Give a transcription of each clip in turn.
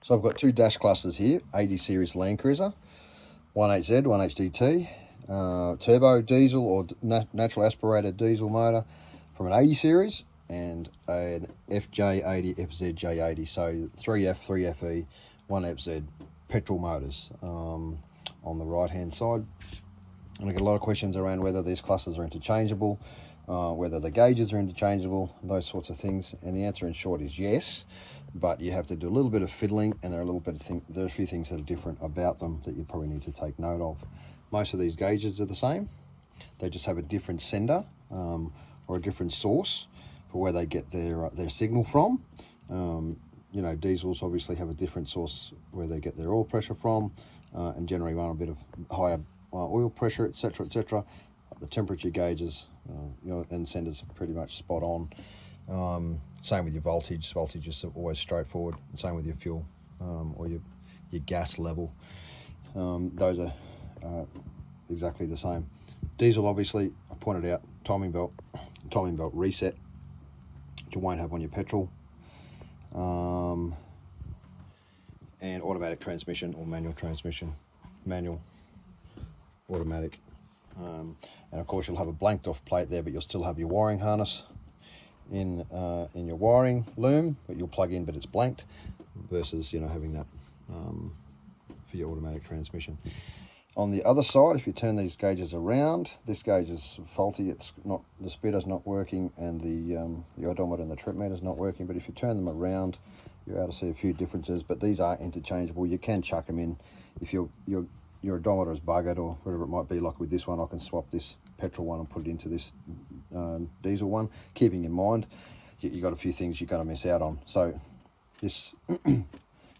So I've got two dash clusters here, 80 Series Landcruiser, 1HZ, 1HDT, turbo diesel or natural aspirated diesel motor from an 80 series, and an FJ80, FZJ80, so 3F, 3FE, 1FZ petrol motors on the right hand side. And I get a lot of questions around whether these clusters are interchangeable, whether the gauges are interchangeable, those sorts of things. And the answer in short is yes, but you have to do a little bit of fiddling, and there are a few things that are different about them that you probably need to take note of. Most of these gauges are the same. They just have a different sender or a different source for where they get their signal from. You know, diesels obviously have a different source where they get their oil pressure from, and generally run a bit of higher oil pressure, etc., etc. The temperature gauges, you know, and senders are pretty much spot on. Same with your voltage. Voltage is always straightforward. Same with your fuel or your gas level. Those are exactly the same. Diesel, obviously, I pointed out timing belt reset, which you won't have on your petrol. And automatic transmission or manual transmission, automatic. And of course you'll have a blanked off plate there, but you'll still have your wiring harness in your wiring loom, but you'll plug in, but it's blanked, versus, you know, having that for your automatic transmission. On the other side, if you turn these gauges around, this gauge is faulty. It's not, the speedo's not working, and the odometer and the trip meter's not working. But if you turn them around, you're able to see a few differences. But these are interchangeable. You can chuck them in. If your odometer is buggered or whatever it might be, like with this one, I can swap this petrol one and put it into this diesel one, keeping in mind you got a few things you're going to miss out on. So this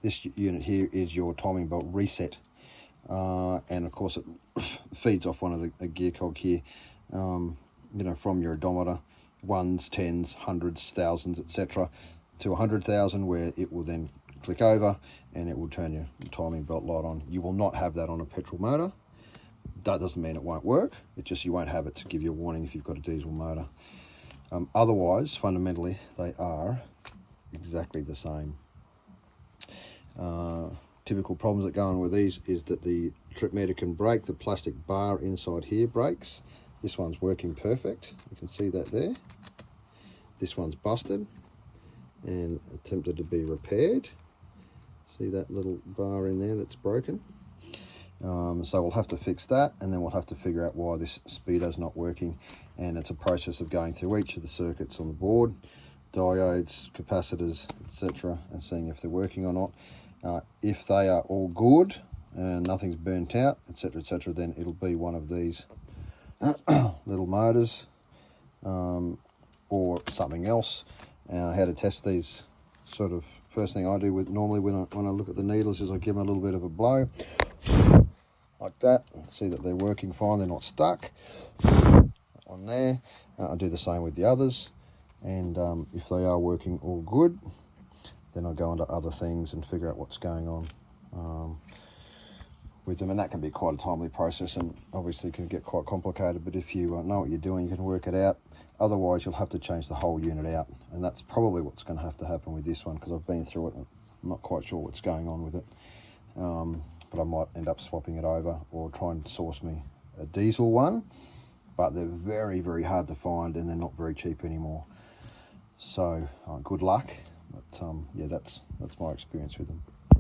this unit here is your timing belt reset. And of course it feeds off one of the gear cog here, you know, from your odometer, ones, tens, hundreds, thousands, etc., to 100,000, where it will then click over and it will turn your timing belt light on. You will not have that on a petrol motor. That doesn't mean it won't work, it's just you won't have it to give you a warning if you've got a diesel motor. Otherwise, fundamentally, they are exactly the same. Typical problems that go on with these is that the trip meter can break. The plastic bar inside here breaks. This one's working perfect. You can see that there. This one's busted and attempted to be repaired. See that little bar in there that's broken? So we'll have to fix that, and then we'll have to figure out why this Speedo's not working. And it's a process of going through each of the circuits on the board, diodes, capacitors, etc., and seeing if they're working or not. If they are all good and nothing's burnt out, etc., etc., then it'll be one of these little motors or something else. How to test these, sort of, first thing I do normally when I look at the needles is I give them a little bit of a blow like that, see that they're working fine, they're not stuck on there. I do the same with the others, and if they are working all good, then I'll go on to other things and figure out what's going on with them. And that can be quite a timely process, and obviously can get quite complicated, but if you know what you're doing, you can work it out. Otherwise you'll have to change the whole unit out, and that's probably what's going to have to happen with this one, because I've been through it and I'm not quite sure what's going on with it. But I might end up swapping it over or try and source me a diesel one, but they're very, very hard to find, and they're not very cheap anymore. So good luck. But yeah, that's my experience with them.